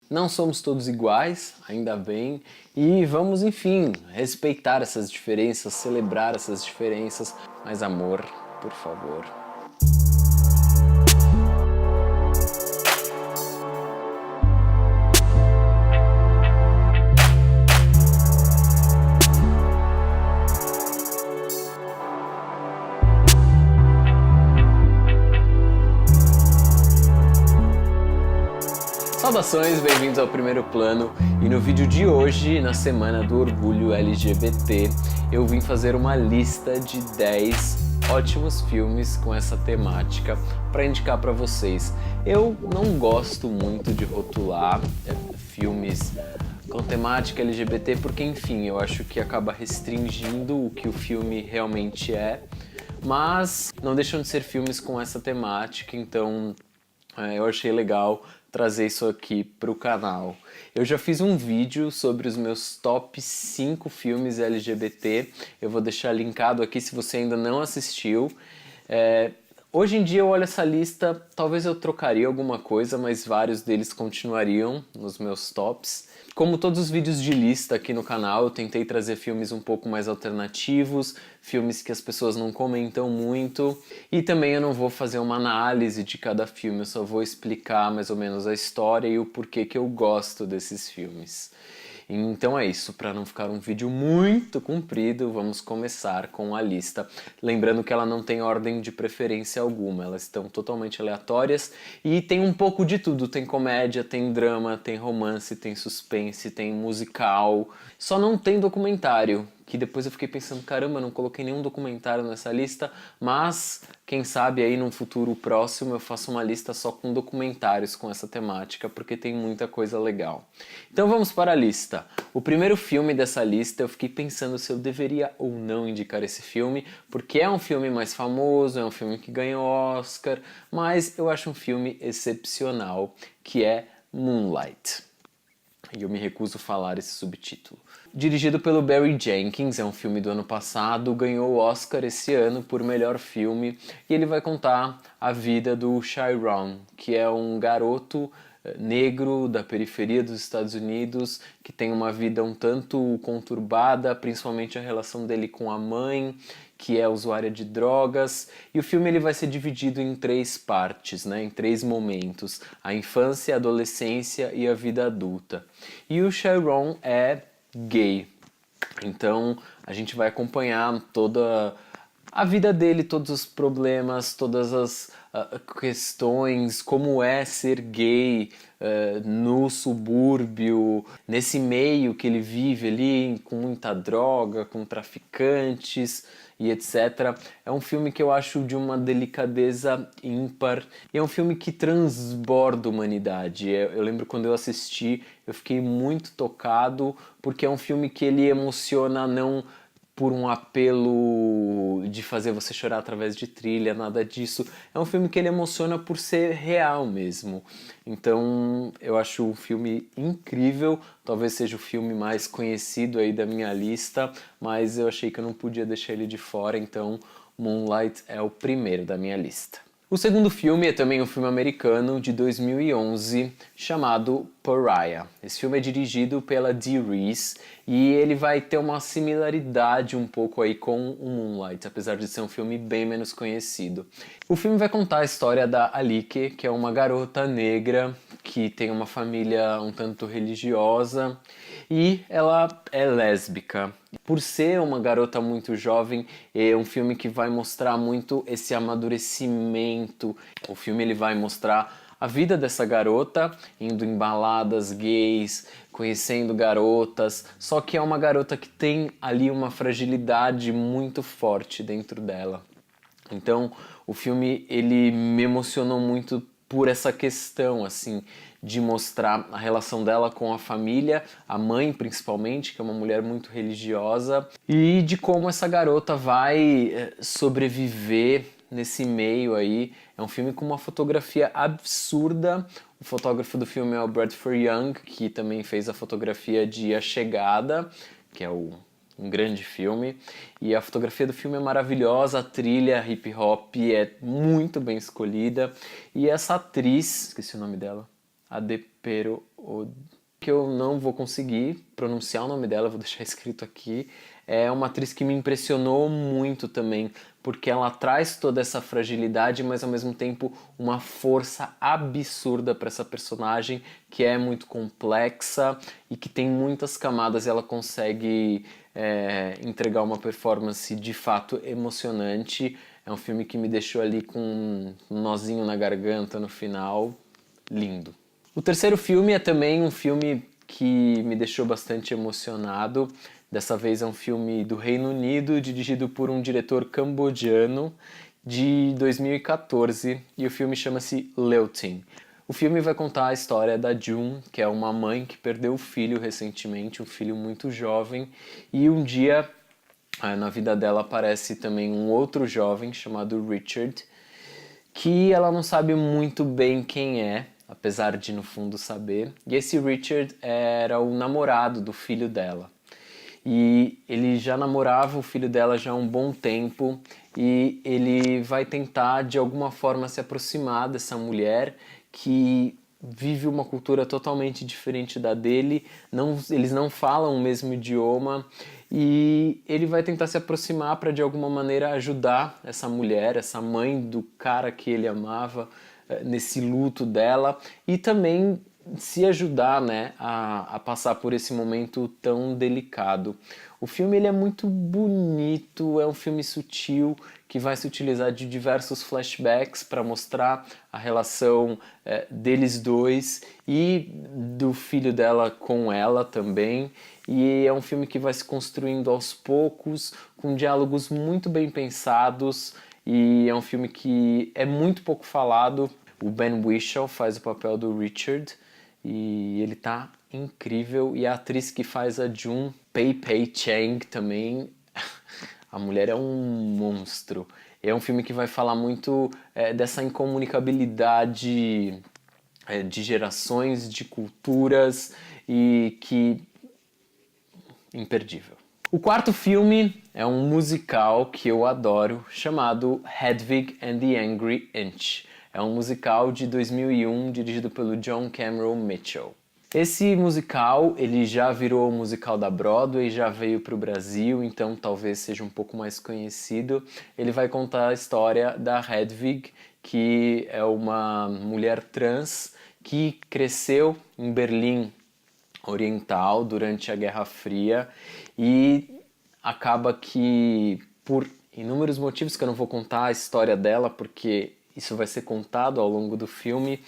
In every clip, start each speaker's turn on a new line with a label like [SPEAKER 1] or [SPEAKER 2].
[SPEAKER 1] Não somos todos iguais, ainda bem, e vamos, enfim, respeitar essas diferenças, celebrar essas diferenças, mas amor, por favor. Saudações, bem-vindos ao Primeiro Plano, e no vídeo de hoje, na semana do orgulho LGBT, eu vim fazer uma lista de 10 ótimos filmes com essa temática para indicar para vocês. Eu não gosto muito de rotular filmes com temática LGBT porque, enfim, eu acho que acaba restringindo o que o filme realmente é, mas não deixam de ser filmes com essa temática, então eu achei legal trazer isso aqui para o canal. Eu já fiz um vídeo sobre os meus top 5 filmes LGBT, eu vou deixar linkado aqui se você ainda não assistiu. Hoje em dia eu olho essa lista, talvez eu trocaria alguma coisa, mas vários deles continuariam nos meus tops. Como todos os vídeos de lista aqui no canal, eu tentei trazer filmes um pouco mais alternativos, filmes que as pessoas não comentam muito, e também eu não vou fazer uma análise de cada filme, eu só vou explicar mais ou menos a história e o porquê que eu gosto desses filmes. Então é isso, para não ficar um vídeo muito comprido, vamos começar com a lista. Lembrando que ela não tem ordem de preferência alguma, elas estão totalmente aleatórias e tem um pouco de tudo, tem comédia, tem drama, tem romance, tem suspense, tem musical, só não tem documentário, que depois eu fiquei pensando, caramba, não coloquei nenhum documentário nessa lista, mas quem sabe aí num futuro próximo eu faço uma lista só com documentários com essa temática, porque tem muita coisa legal. Então vamos para a lista. O primeiro filme dessa lista, eu fiquei pensando se eu deveria ou não indicar esse filme, porque é um filme mais famoso, é um filme que ganhou Oscar, mas eu acho um filme excepcional, que é Moonlight. E eu me recuso a falar esse subtítulo. Dirigido pelo Barry Jenkins, é um filme do ano passado, ganhou o Oscar esse ano por melhor filme, e ele vai contar a vida do Chiron, que é um garoto negro da periferia dos Estados Unidos, que tem uma vida um tanto conturbada, principalmente a relação dele com a mãe, que é usuária de drogas, e o filme ele vai ser dividido em 3 partes, né, em 3 momentos: a infância, a adolescência e a vida adulta. E o Chiron é gay, então a gente vai acompanhar toda a vida dele, todos os problemas, todas as questões, como é ser gay no subúrbio, nesse meio que ele vive ali, com muita droga, com traficantes e etc. É um filme que eu acho de uma delicadeza ímpar e é um filme que transborda humanidade. Eu lembro quando eu assisti, eu fiquei muito tocado, porque é um filme que ele emociona não por um apelo de fazer você chorar através de trilha, nada disso. É um filme que ele emociona por ser real mesmo. Então eu acho um filme incrível, talvez seja o filme mais conhecido aí da minha lista, mas eu achei que eu não podia deixar ele de fora, então Moonlight é o primeiro da minha lista. O segundo filme é também um filme americano de 2011 chamado Pariah. Esse filme é dirigido pela Dee Reese e ele vai ter uma similaridade um pouco aí com o Moonlight, apesar de ser um filme bem menos conhecido. O filme vai contar a história da Alike, que é uma garota negra que tem uma família um tanto religiosa e ela é lésbica. Por ser uma garota muito jovem, é um filme que vai mostrar muito esse amadurecimento. O filme ele vai mostrar a vida dessa garota, indo em baladas gays, conhecendo garotas, só que é uma garota que tem ali uma fragilidade muito forte dentro dela. Então, o filme ele me emocionou muito por essa questão, assim, de mostrar a relação dela com a família, a mãe principalmente, que é uma mulher muito religiosa, e de como essa garota vai sobreviver nesse meio aí. É um filme com uma fotografia absurda. O fotógrafo do filme é o Bradford Young, que também fez a fotografia de A Chegada, que é um grande filme, e a fotografia do filme é maravilhosa, a trilha hip hop é muito bem escolhida, e essa atriz, esqueci o nome dela, Adepero que eu não vou conseguir pronunciar o nome dela, vou deixar escrito aqui. É uma atriz que me impressionou muito também, porque ela traz toda essa fragilidade, mas ao mesmo tempo uma força absurda para essa personagem, que é muito complexa e que tem muitas camadas, e ela consegue entregar uma performance de fato emocionante. É um filme que me deixou ali com um nozinho na garganta no final, lindo. O terceiro filme é também um filme que me deixou bastante emocionado. Dessa vez é um filme do Reino Unido, dirigido por um diretor cambodjano, de 2014, e o filme chama-se Leotin. O filme vai contar a história da June, que é uma mãe que perdeu o filho recentemente, um filho muito jovem, e um dia na vida dela aparece também um outro jovem chamado Richard, que ela não sabe muito bem quem é, apesar de no fundo saber. E esse Richard era o namorado do filho dela. E ele já namorava o filho dela já há um bom tempo, e ele vai tentar de alguma forma se aproximar dessa mulher que vive uma cultura totalmente diferente da dele, eles não falam o mesmo idioma, e ele vai tentar se aproximar para de alguma maneira ajudar essa mulher, essa mãe do cara que ele amava, nesse luto dela, e também se ajudar, né, a passar por esse momento tão delicado. O filme ele é muito bonito, é um filme sutil que vai se utilizar de diversos flashbacks para mostrar a relação deles dois e do filho dela com ela também. E é um filme que vai se construindo aos poucos, com diálogos muito bem pensados, e é um filme que é muito pouco falado. O Ben Whishaw faz o papel do Richard, e ele tá incrível. E a atriz que faz a June, Pei Chang, também, a mulher é um monstro. É um filme que vai falar muito dessa incomunicabilidade de gerações, de culturas, e que imperdível. O quarto filme é um musical que eu adoro, chamado Hedwig and the Angry Inch. É um musical de 2001, dirigido pelo John Cameron Mitchell. Esse musical, ele já virou musical da Broadway, já veio para o Brasil, então talvez seja um pouco mais conhecido. Ele vai contar a história da Hedwig, que é uma mulher trans que cresceu em Berlim Oriental durante a Guerra Fria, e acaba que, por inúmeros motivos que eu não vou contar a história dela, porque isso vai ser contado ao longo do filme,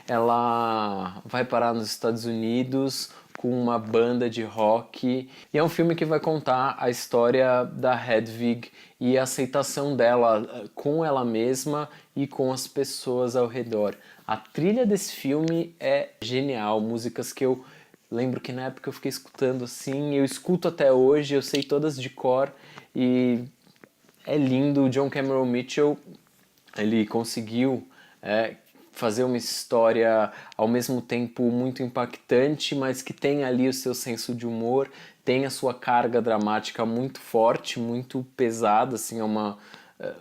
[SPEAKER 1] ela vai parar nos Estados Unidos com uma banda de rock, e é um filme que vai contar a história da Hedwig e a aceitação dela com ela mesma e com as pessoas ao redor. A trilha desse filme é genial, músicas que eu lembro que na época eu fiquei escutando assim, eu escuto até hoje, eu sei todas de cor, e é lindo. O John Cameron Mitchell, ele conseguiu fazer uma história ao mesmo tempo muito impactante, mas que tem ali o seu senso de humor, tem a sua carga dramática muito forte, muito pesada, assim, é uma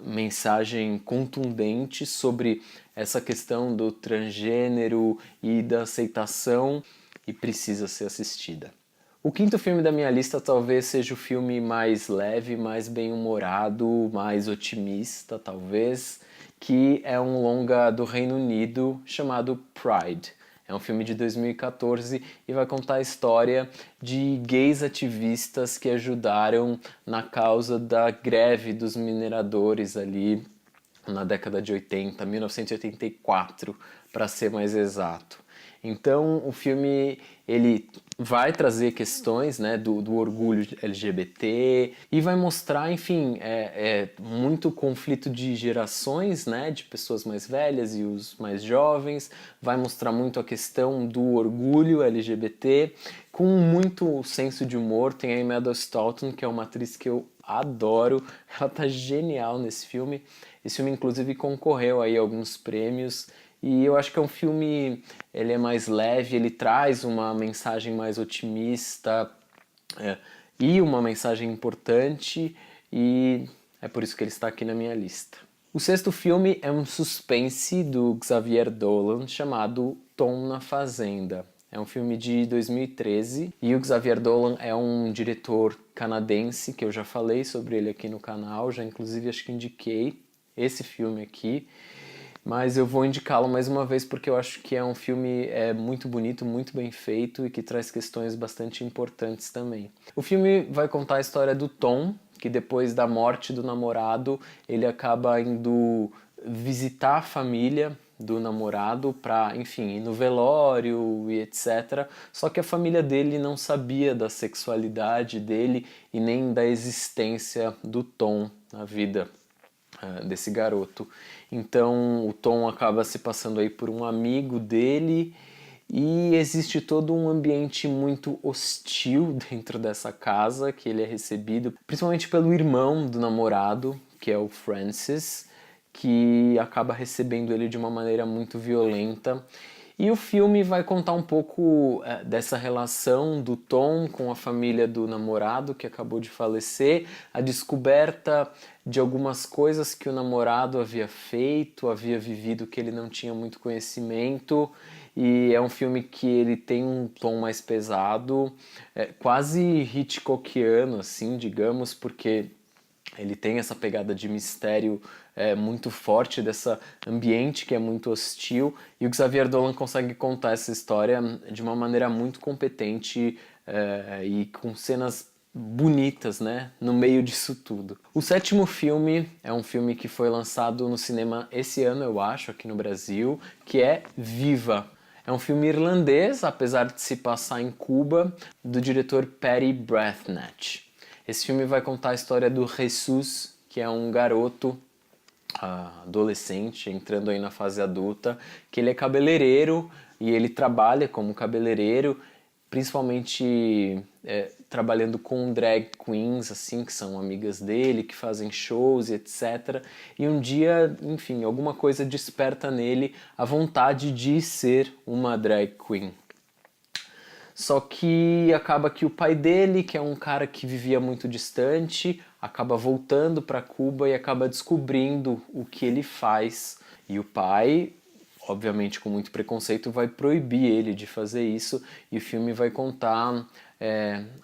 [SPEAKER 1] mensagem contundente sobre essa questão do transgênero e da aceitação, e precisa ser assistida. O quinto filme da minha lista talvez seja o filme mais leve, mais bem-humorado, mais otimista, talvez, que é um longa do Reino Unido chamado Pride. É um filme de 2014 e vai contar a história de gays ativistas que ajudaram na causa da greve dos mineradores ali na década de 80, 1984, para ser mais exato. Então o filme ele vai trazer questões, né, do orgulho LGBT, e vai mostrar, enfim, muito conflito de gerações, né, de pessoas mais velhas e os mais jovens. Vai mostrar muito a questão do orgulho LGBT, com muito senso de humor. Tem a Imelda Staunton, que é uma atriz que eu adoro, ela tá genial nesse filme. Esse filme inclusive concorreu aí a alguns prêmios, e eu acho que é um filme, ele é mais leve, ele traz uma mensagem mais otimista e uma mensagem importante, e é por isso que ele está aqui na minha lista. O sexto filme é um suspense do Xavier Dolan chamado Tom na Fazenda. É um filme de 2013 e o Xavier Dolan é um diretor canadense que eu já falei sobre ele aqui no canal, já inclusive acho que indiquei esse filme aqui, mas eu vou indicá-lo mais uma vez porque eu acho que é um filme muito bonito, muito bem feito e que traz questões bastante importantes também. O filme vai contar a história do Tom, que depois da morte do namorado, ele acaba indo visitar a família do namorado para, enfim, ir no velório e etc. Só que a família dele não sabia da sexualidade dele e nem da existência do Tom na vida desse garoto. Então o Tom acaba se passando aí por um amigo dele e existe todo um ambiente muito hostil dentro dessa casa que ele é recebido, principalmente pelo irmão do namorado, que é o Francis, que acaba recebendo ele de uma maneira muito violenta. E o filme vai contar um pouco dessa relação do Tom com a família do namorado que acabou de falecer, a descoberta de algumas coisas que o namorado havia feito, havia vivido que ele não tinha muito conhecimento. E é um filme que ele tem um tom mais pesado, quase Hitchcockiano, assim, digamos, porque ele tem essa pegada de mistério muito forte, dessa ambiente que é muito hostil, e o Xavier Dolan consegue contar essa história de uma maneira muito competente e com cenas bonitas, né, no meio disso tudo. O sétimo filme é um filme que foi lançado no cinema esse ano, eu acho, aqui no Brasil, que é Viva. É um filme irlandês, apesar de se passar em Cuba, do diretor Paddy Breathnach. Esse filme vai contar a história do Jesus, que é um garoto adolescente, entrando aí na fase adulta, que ele é cabeleireiro e ele trabalha como cabeleireiro, principalmente trabalhando com drag queens, assim, que são amigas dele, que fazem shows e etc. E um dia, enfim, alguma coisa desperta nele a vontade de ser uma drag queen. Só que acaba que o pai dele, que é um cara que vivia muito distante, acaba voltando para Cuba e acaba descobrindo o que ele faz. E o pai, obviamente com muito preconceito, vai proibir ele de fazer isso. E o filme vai contar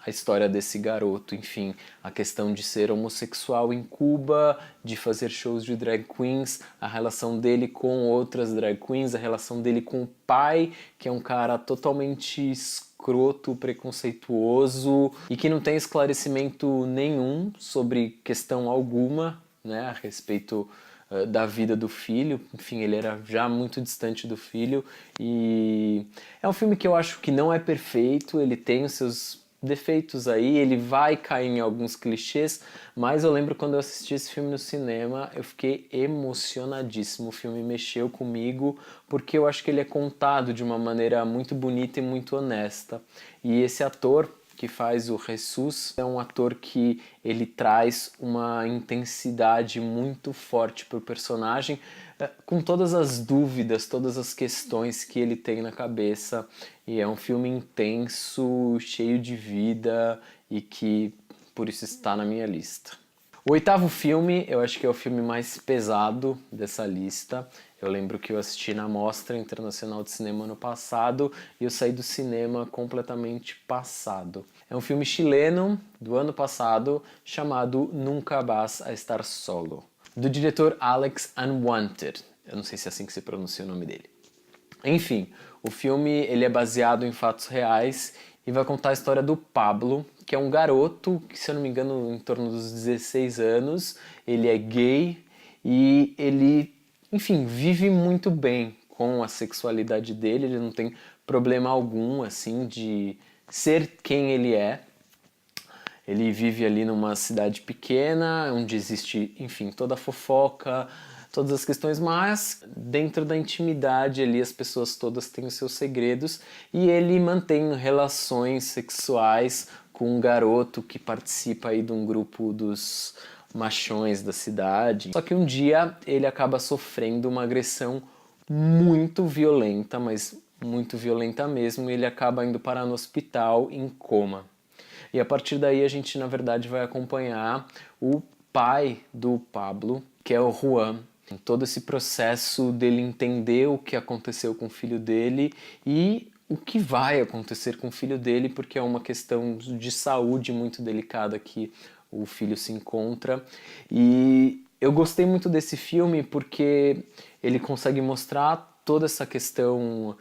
[SPEAKER 1] a história desse garoto, enfim, a questão de ser homossexual em Cuba, de fazer shows de drag queens, a relação dele com outras drag queens, a relação dele com o pai, que é um cara totalmente escroto, preconceituoso e que não tem esclarecimento nenhum sobre questão alguma, né, a respeito da vida do filho. Enfim, ele era já muito distante do filho e é um filme que eu acho que não é perfeito, ele tem os seus defeitos aí, ele vai cair em alguns clichês, mas eu lembro quando eu assisti esse filme no cinema, eu fiquei emocionadíssimo, o filme mexeu comigo, porque eu acho que ele é contado de uma maneira muito bonita e muito honesta, e esse ator que faz o Jesus é um ator que ele traz uma intensidade muito forte para o personagem, com todas as dúvidas, todas as questões que ele tem na cabeça, e é um filme intenso, cheio de vida e que por isso está na minha lista. O oitavo filme, eu acho que é o filme mais pesado dessa lista. Eu lembro que eu assisti na Mostra Internacional de Cinema ano passado e eu saí do cinema completamente passado. É um filme chileno do ano passado chamado Nunca Vas a Estar Solo, do diretor Alex Unwanted. Eu não sei se é assim que se pronuncia o nome dele. Enfim, o filme ele é baseado em fatos reais e vai contar a história do Pablo, que é um garoto que, se eu não me engano, em torno dos 16 anos, ele é gay e ele, enfim, vive muito bem com a sexualidade dele, ele não tem problema algum, assim, de ser quem ele é. Ele vive ali numa cidade pequena, onde existe, enfim, toda a fofoca, todas as questões, mas dentro da intimidade ali as pessoas todas têm os seus segredos e ele mantém relações sexuais com um garoto que participa aí de um grupo dos machões da cidade. Só que um dia ele acaba sofrendo uma agressão muito violenta, mas muito violenta mesmo, e ele acaba indo parar no hospital em coma. E a partir daí a gente, na verdade, vai acompanhar o pai do Pablo, que é o Juan, todo esse processo dele entender o que aconteceu com o filho dele e o que vai acontecer com o filho dele, porque é uma questão de saúde muito delicada que o filho se encontra. E eu gostei muito desse filme porque ele consegue mostrar toda essa questão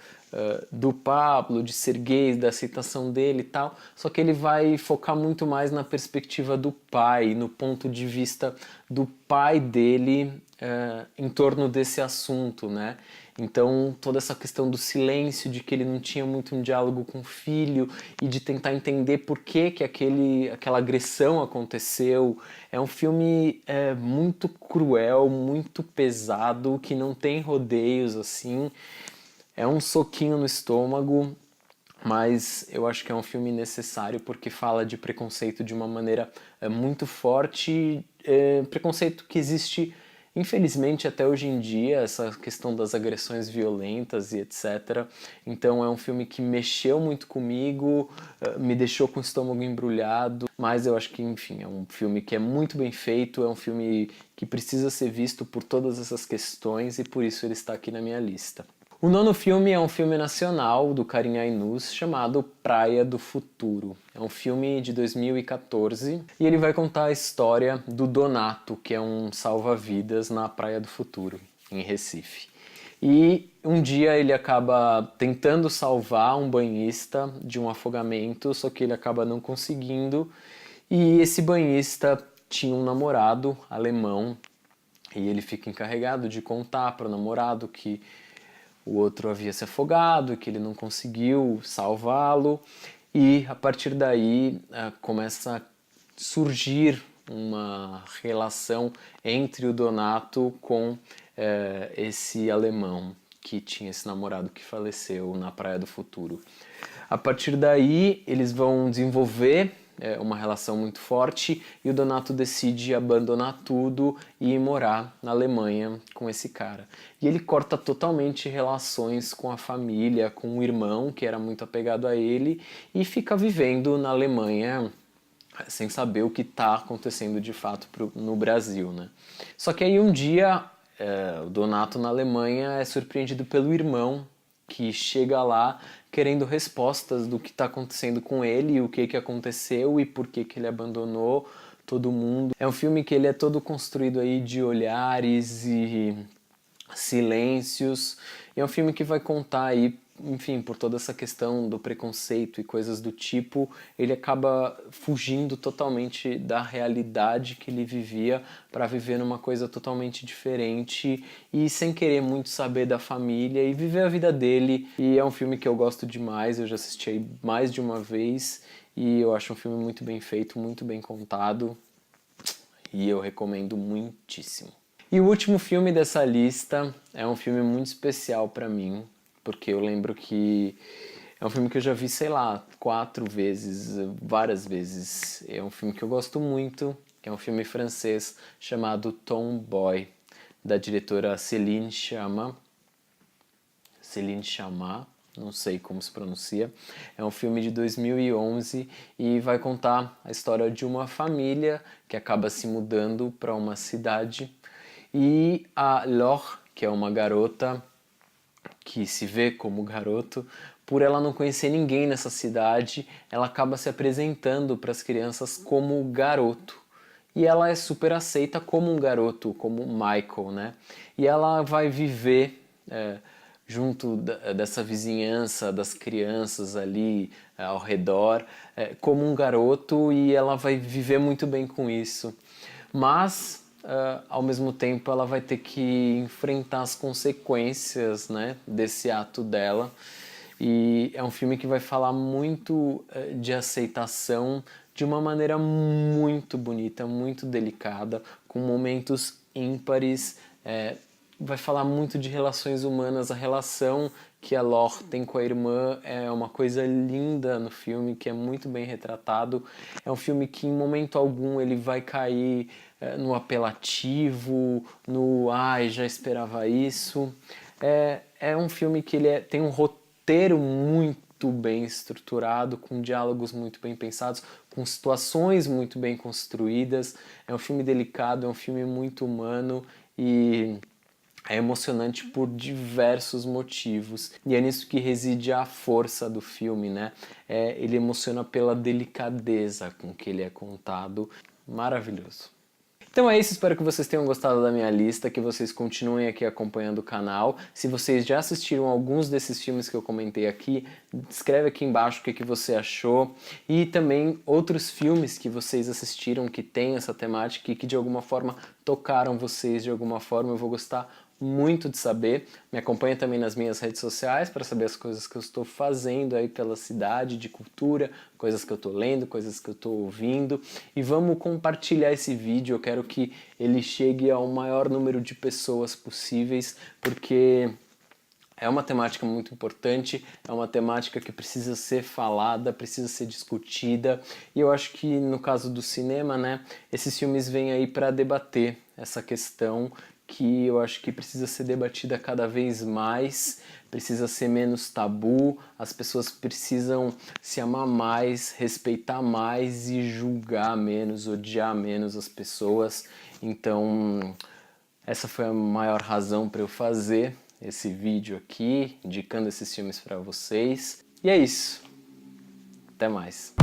[SPEAKER 1] do Pablo, de ser gay, da aceitação dele e tal, só que ele vai focar muito mais na perspectiva do pai, no ponto de vista do pai dele em torno desse assunto, né? Então, toda essa questão do silêncio, de que ele não tinha muito um diálogo com o filho e de tentar entender por que aquela agressão aconteceu. É um filme muito cruel, muito pesado, que não tem rodeios, assim. É um soquinho no estômago, mas eu acho que é um filme necessário porque fala de preconceito de uma maneira muito forte, preconceito que existe infelizmente até hoje em dia, essa questão das agressões violentas e etc. Então é um filme que mexeu muito comigo, me deixou com o estômago embrulhado, mas eu acho que, enfim, é um filme que é muito bem feito, é um filme que precisa ser visto por todas essas questões e por isso ele está aqui na minha lista. O nono filme é um filme nacional do Karim Ainuz chamado Praia do Futuro. É um filme de 2014 e ele vai contar a história do Donato, que é um salva-vidas na Praia do Futuro, em Recife. E um dia ele acaba tentando salvar um banhista de um afogamento, só que ele acaba não conseguindo. E esse banhista tinha um namorado alemão e ele fica encarregado de contar para o namorado que o outro havia se afogado, que ele não conseguiu salvá-lo, e a partir daí começa a surgir uma relação entre o Donato com esse alemão que tinha esse namorado que faleceu na Praia do Futuro. A partir daí eles vão desenvolver uma relação muito forte e o Donato decide abandonar tudo e ir morar na Alemanha com esse cara. E ele corta totalmente relações com a família, com o irmão que era muito apegado a ele e fica vivendo na Alemanha sem saber o que está acontecendo de fato no Brasil, né? Só que aí um dia o Donato na Alemanha é surpreendido pelo irmão que chega lá querendo respostas do que está acontecendo com ele, o que aconteceu e por que ele abandonou todo mundo. É um filme que ele é todo construído aí de olhares e silêncios. E é um filme que vai contar aí, enfim, por toda essa questão do preconceito e coisas do tipo, ele acaba fugindo totalmente da realidade que ele vivia para viver numa coisa totalmente diferente e sem querer muito saber da família e viver a vida dele. E é um filme que eu gosto demais, eu já assisti aí mais de uma vez e eu acho um filme muito bem feito, muito bem contado e eu recomendo muitíssimo. E o último filme dessa lista é um filme muito especial pra mim, porque eu lembro que é um filme que eu já vi, sei lá, 4 vezes, várias vezes. É um filme que eu gosto muito, que é um filme francês chamado Tomboy, da diretora Céline Sciamma. Céline Sciamma, não sei como se pronuncia. É um filme de 2011 e vai contar a história de uma família que acaba se mudando para uma cidade. E a Laure, que é uma garota que se vê como garoto, por ela não conhecer ninguém nessa cidade, ela acaba se apresentando para as crianças como garoto. E ela é super aceita como um garoto, como Michael, né? E ela vai viver junto dessa vizinhança, das crianças ali ao redor, como um garoto, e ela vai viver muito bem com isso. Mas ao mesmo tempo ela vai ter que enfrentar as consequências, né, desse ato dela. E é um filme que vai falar muito de aceitação de uma maneira muito bonita, muito delicada, com momentos ímpares. Vai falar muito de relações humanas, a relação que a Laure tem com a irmã é uma coisa linda no filme, que é muito bem retratado. É um filme que em momento algum ele vai cair no apelativo, no ai, já esperava isso. É um filme que tem um roteiro muito bem estruturado, com diálogos muito bem pensados, com situações muito bem construídas. É um filme delicado, é um filme muito humano e É emocionante por diversos motivos e é nisso que reside a força do filme, né? Ele emociona pela delicadeza com que ele é contado. Maravilhoso. Então é isso, espero que vocês tenham gostado da minha lista, que vocês continuem aqui acompanhando o canal. Se vocês já assistiram alguns desses filmes que eu comentei aqui, escreve aqui embaixo o que você achou. E também outros filmes que vocês assistiram que têm essa temática e que de alguma forma tocaram vocês de alguma forma, eu vou gostar muito de saber. Me acompanha também nas minhas redes sociais para saber as coisas que eu estou fazendo aí pela cidade de cultura, coisas que eu estou lendo, coisas que eu estou ouvindo. E vamos compartilhar esse vídeo, eu quero que ele chegue ao maior número de pessoas possíveis, porque é uma temática muito importante, é uma temática que precisa ser falada, precisa ser discutida, e eu acho que no caso do cinema, né, esses filmes vêm aí para debater essa questão que eu acho que precisa ser debatida cada vez mais, precisa ser menos tabu, as pessoas precisam se amar mais, respeitar mais e julgar menos, odiar menos as pessoas. Então, essa foi a maior razão para eu fazer esse vídeo aqui, indicando esses filmes para vocês. E é isso. Até mais.